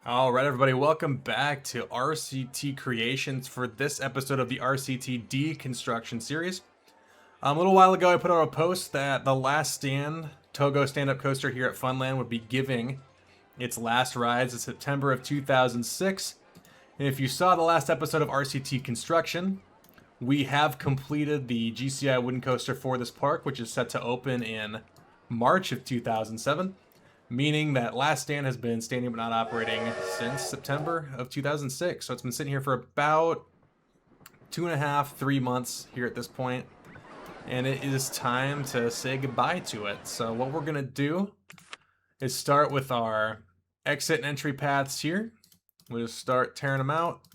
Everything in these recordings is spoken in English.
All right, everybody, welcome back to RCT Creations for this episode of the RCT Deconstruction series. A little while ago, I put out a post that the Last Stand TOGO stand-up coaster here at Funland would be giving its last rides in September of 2006. And if you saw the last episode of RCT Construction, we have completed the GCI wooden coaster for this park, which is set to open in March of 2007. Meaning that Last Stand has been standing but not operating since September of 2006. So it's been sitting here for about 2.5, 3 months here at this point. And it is time to say goodbye to it. So what we're going to do is start with our exit and entry paths here. We'll just start tearing them out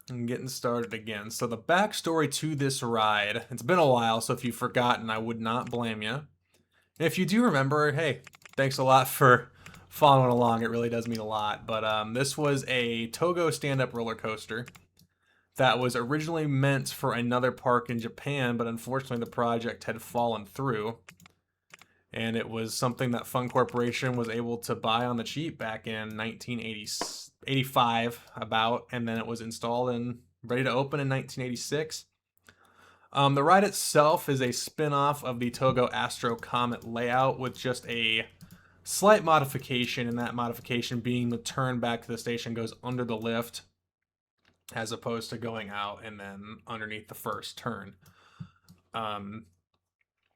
and getting started again. So the backstory to this ride, it's been a while, so if you've forgotten, I would not blame you. If you do remember, hey, thanks a lot for following along. It really does mean a lot. But this was a TOGO stand-up roller coaster that was originally meant for another park in Japan, but unfortunately the project had fallen through. And it was something that Fun Corporation was able to buy on the cheap back in 1985 about, and then it was installed and ready to open in 1986. The ride itself is a spin-off of the TOGO Astro Comet layout with just a slight modification, and that modification being the turn back to the station goes under the lift as opposed to going out and then underneath the first turn. Ran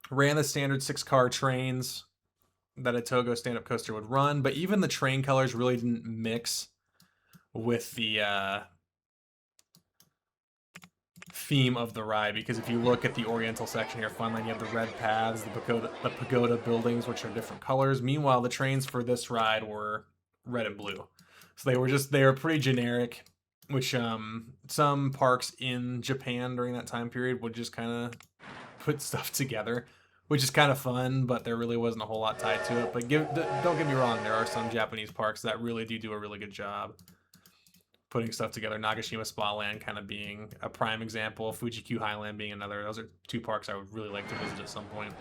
the standard 6-car trains that a TOGO stand-up coaster would run, but even the train colors really didn't mix with the theme of the ride, because if you look at the oriental section here, Funland, you have the red paths, the pagoda buildings, which are different colors. Meanwhile, the trains for this ride were red and blue, so they were pretty generic, which some parks in Japan during that time period would just kind of put stuff together, which is kind of fun, but there really wasn't a whole lot tied to it. But don't get me wrong, there are some Japanese parks that really do a really good job putting stuff together. Nagashima Spa Land kind of being a prime example, Fuji-Q Highland being another. Those are two parks I would really like to visit at some point.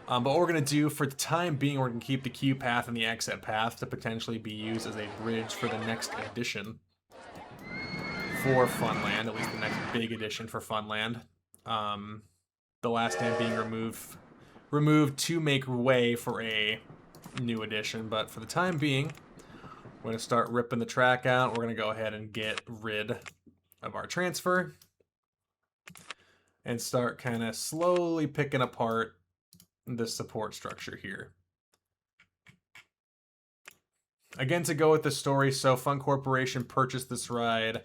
But what we're going to do for the time being, we're going to keep the queue path and the exit path to potentially be used as a bridge for the next edition for Funland, at least the next big edition for Funland. The Last Stand being removed to make way for a new edition, but for the time being, we're going to start ripping the track out. We're going to go ahead and get rid of our transfer and start kind of slowly picking apart the support structure here. Again, to go with the story, so Fun Corporation purchased this ride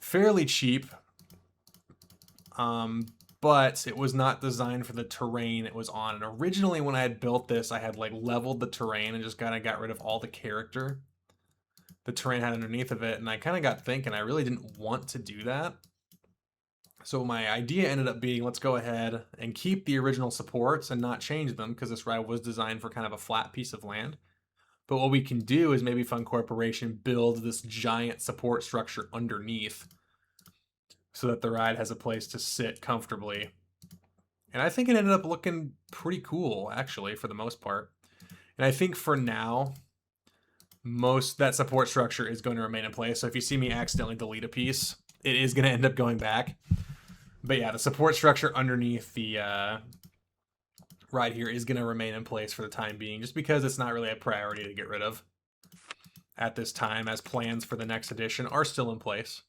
fairly cheap, but it was not designed for the terrain it was on. And originally when I had built this, I had like leveled the terrain and just kind of got rid of all the character the terrain had underneath of it, and I kind of got thinking I really didn't want to do that. So my idea ended up being, let's go ahead and keep the original supports and not change them, because this ride was designed for kind of a flat piece of land. But what we can do is maybe Fun Corporation build this giant support structure underneath so that the ride has a place to sit comfortably. And I think it ended up looking pretty cool, actually, for the most part. And I think for now, that support structure is going to remain in place. So if you see me accidentally delete a piece, it is going to end up going back. But yeah, the support structure underneath the ride here is going to remain in place for the time being, just because it's not really a priority to get rid of at this time, as plans for the next edition are still in place.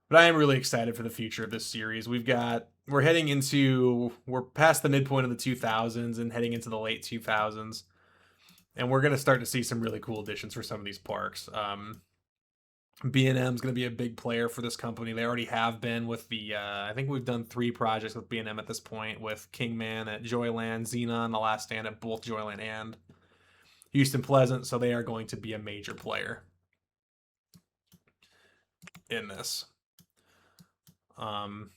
But I am really excited for the future of this series. We're past the midpoint of the 2000s and heading into the late 2000s. And we're going to start to see some really cool additions for some of these parks. B&M is going to be a big player for this company. They already have been with the, I think we've done 3 projects with B&M at this point, with Kingman at Joyland, Xenon, The Last Stand at both Joyland and Houston Pleasant. So they are going to be a major player in this. And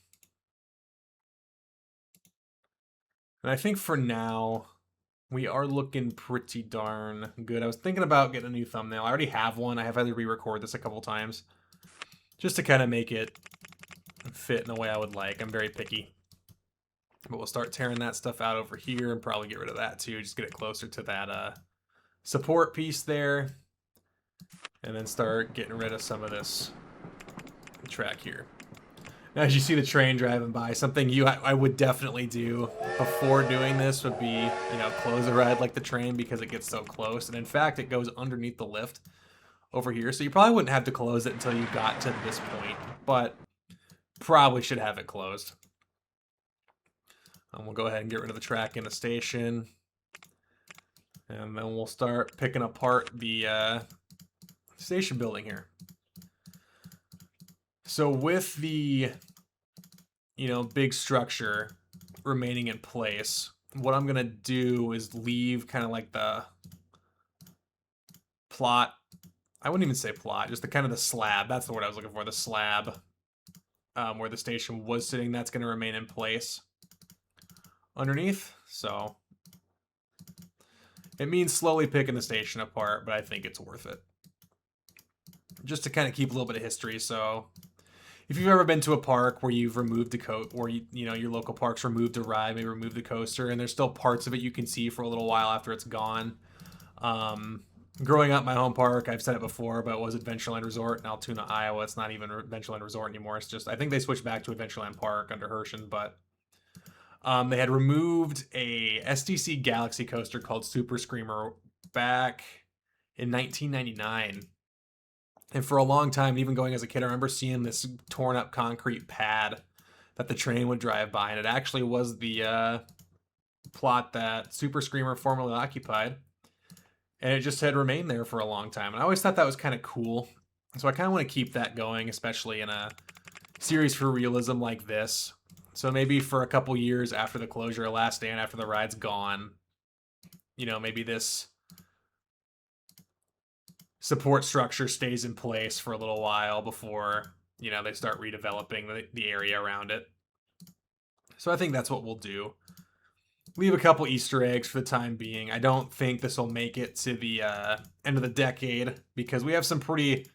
I think for now, we are looking pretty darn good. I was thinking about getting a new thumbnail. I already have one. I have had to re-record this a couple times just to kind of make it fit in the way I would like. I'm very picky. But we'll start tearing that stuff out over here and probably get rid of that too. Just get it closer to that support piece there, and then start getting rid of some of this track here. Now, as you see the train driving by, something I would definitely do before doing this would be, you know, close a ride like the train because it gets so close. And in fact, it goes underneath the lift over here. So you probably wouldn't have to close it until you got to this point, but probably should have it closed. And we'll go ahead and get rid of the track in the station. And then we'll start picking apart the station building here. So with the, you know, big structure remaining in place, what I'm gonna do is leave kind of like the plot. I wouldn't even say plot, just the kind of the slab. That's the word I was looking for. The slab where the station was sitting. That's gonna remain in place underneath. So it means slowly picking the station apart, but I think it's worth it. Just to kind of keep a little bit of history. So if you've ever been to a park where you've removed you know, your local park's removed a ride, maybe removed the coaster, and there's still parts of it you can see for a little while after it's gone. Growing up, my home park, I've said it before, but it was Adventureland Resort in Altoona, Iowa. It's not even Adventureland Resort anymore. It's just, I think they switched back to Adventureland Park under Herschend, but they had removed a SDC Galaxy coaster called Super Screamer back in 1999. And for a long time, even going as a kid, I remember seeing this torn up concrete pad that the train would drive by. And it actually was the plot that Super Screamer formerly occupied. And it just had remained there for a long time. And I always thought that was kind of cool. So I kind of want to keep that going, especially in a series for realism like this. So maybe for a couple years after the closure of Last Stand, after the ride's gone, you know, maybe this support structure stays in place for a little while before, you know, they start redeveloping the area around it. So I think that's what we'll do. Leave a couple Easter eggs for the time being. I don't think this will make it to the end of the decade because we have some pretty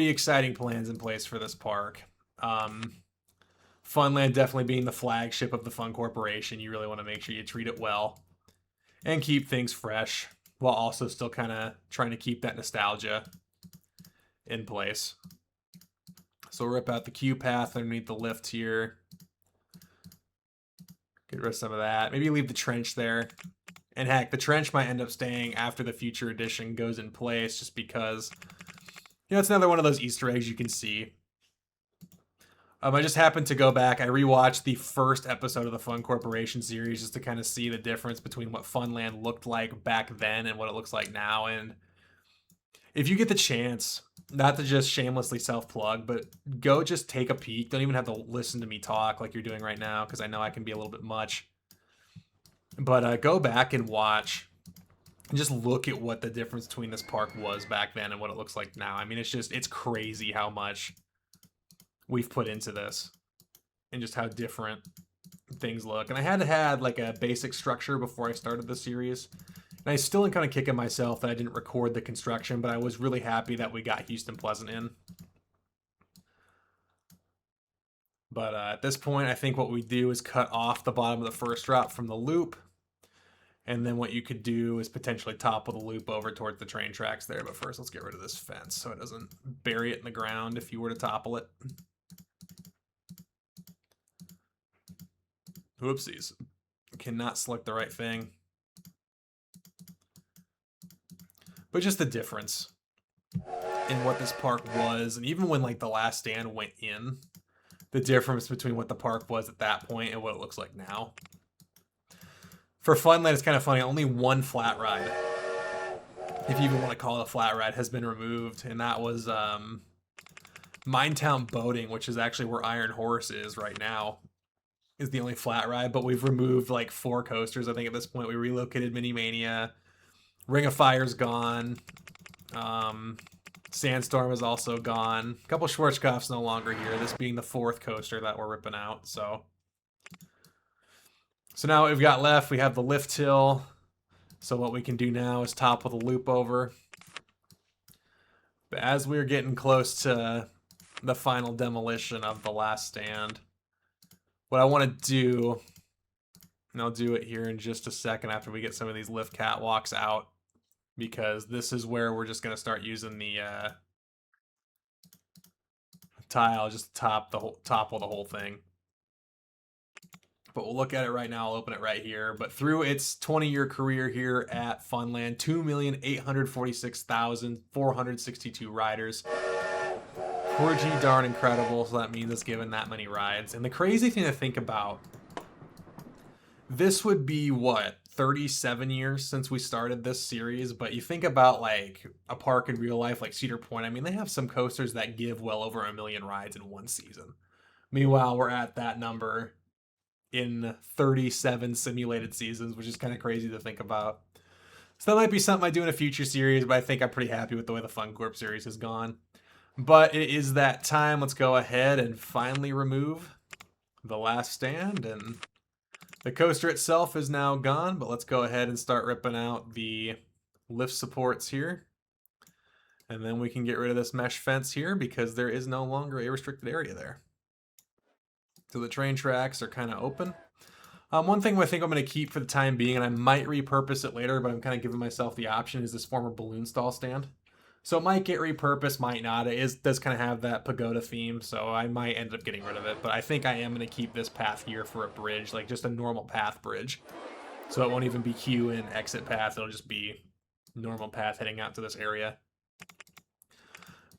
exciting plans in place for this park. Funland definitely being the flagship of the Fun Corporation. You really want to make sure you treat it well and keep things fresh while also still kind of trying to keep that nostalgia in place. So we'll rip out the queue path underneath the lift here. Get rid of some of that. Maybe leave the trench there. And heck, the trench might end up staying after the future edition goes in place just because, you know, it's another one of those Easter eggs you can see. I just happened to go back. I rewatched the first episode of the Fun Corporation series just to kind of see the difference between what Funland looked like back then and what it looks like now. And if you get the chance, not to just shamelessly self-plug, but go just take a peek. Don't even have to listen to me talk like you're doing right now because I know I can be a little bit much. But go back and watch and just look at what the difference between this park was back then and what it looks like now. I mean, it's crazy how much we've put into this and just how different things look. And I had to have like a basic structure before I started the series. And I still am kind of kicking myself that I didn't record the construction, but I was really happy that we got Houston Pleasant in. But at this point, I think what we do is cut off the bottom of the first drop from the loop. And then what you could do is potentially topple the loop over towards the train tracks there. But first, let's get rid of this fence so it doesn't bury it in the ground if you were to topple it. Whoopsies. Cannot select the right thing. But just the difference in what this park was, and even when like the Last Stand went in, the difference between what the park was at that point and what it looks like now. For Funland, it's kind of funny. Only one flat ride, if you even want to call it a flat ride, has been removed, and that was Minetown Boating, which is actually where Iron Horse is right now. Is the only flat ride, but we've removed like 4 coasters. I think at this point we relocated Mini Mania. Ring of Fire's gone. Sandstorm is also gone. A couple Schwarzkopf's no longer here. This being the 4th coaster that we're ripping out. So now what we've got left, we have the lift hill. So what we can do now is topple the loop over. But as we're getting close to the final demolition of the Last Stand, what I want to do, and I'll do it here in just a second after we get some of these lift catwalks out, because this is where we're just going to start using the tile just to topple the whole thing. But we'll look at it right now. I'll open it right here. But through its 20-year career here at Funland, 2,846,462 riders. Pretty darn incredible. So that means it's given that many rides. And the crazy thing to think about, this would be what, 37 years since we started this series. But you think about like a park in real life like Cedar Point. I mean, they have some coasters that give well over 1 million rides in one season. Meanwhile, we're at that number in 37 simulated seasons, which is kind of crazy to think about. So that might be something I do in a future series, but I think I'm pretty happy with the way the Fun Corp series has gone. But it is that time. Let's go ahead and finally remove the last stand. And the coaster itself is now gone, but let's go ahead and start ripping out the lift supports here. And then we can get rid of this mesh fence here because there is no longer a restricted area there. So the train tracks are kind of open. One thing I think I'm going to keep for the time being, and I might repurpose it later, but I'm kind of giving myself the option, is this former balloon stall stand. So it might get repurposed, might not. It does kind of have that pagoda theme, so I might end up getting rid of it. But I think I am going to keep this path here for a bridge, like just a normal path bridge. So it won't even be queue and exit path. It'll just be normal path heading out to this area.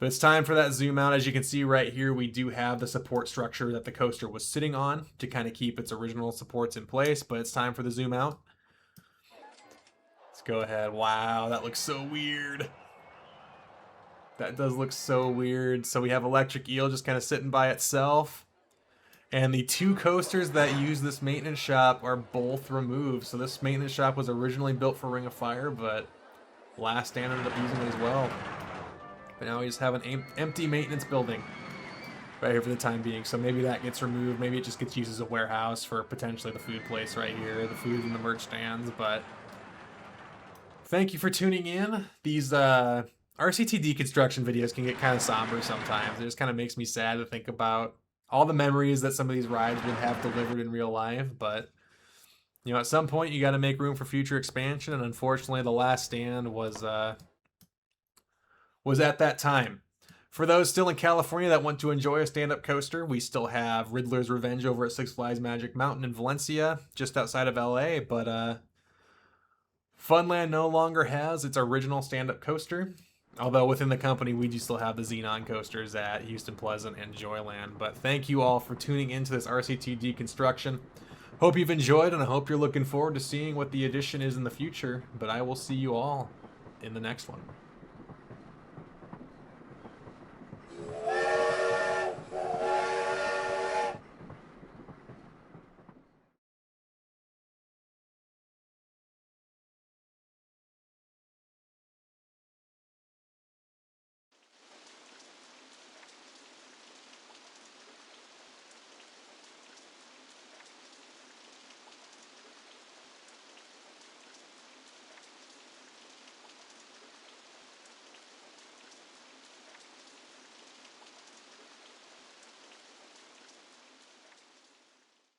But it's time for that zoom out. As you can see right here, we do have the support structure that the coaster was sitting on to kind of keep its original supports in place, but it's time for the zoom out. Let's go ahead. Wow, that looks so weird. That does look so weird. So we have Electric Eel just kind of sitting by itself. And the two coasters that use this maintenance shop are both removed. So this maintenance shop was originally built for Ring of Fire, but Last Stand ended up using it as well. But now we just have an empty maintenance building right here for the time being. So maybe that gets removed. Maybe it just gets used as a warehouse for potentially the food place right here, the food and the merch stands. But thank you for tuning in. These RCT deconstruction videos can get kind of somber sometimes. It just kind of makes me sad to think about all the memories that some of these rides would have delivered in real life. But, you know, at some point you got to make room for future expansion. And unfortunately, the Last Stand was at that time. For those still in California that want to enjoy a stand-up coaster, we still have Riddler's Revenge over at Six Flags Magic Mountain in Valencia, just outside of LA, but Funland no longer has its original stand-up coaster, although within the company we do still have the Xenon coasters at Houston Pleasant and Joyland. But thank you all for tuning into this RCT deconstruction. Hope you've enjoyed, and I hope you're looking forward to seeing what the addition is in the future, but I will see you all in the next one.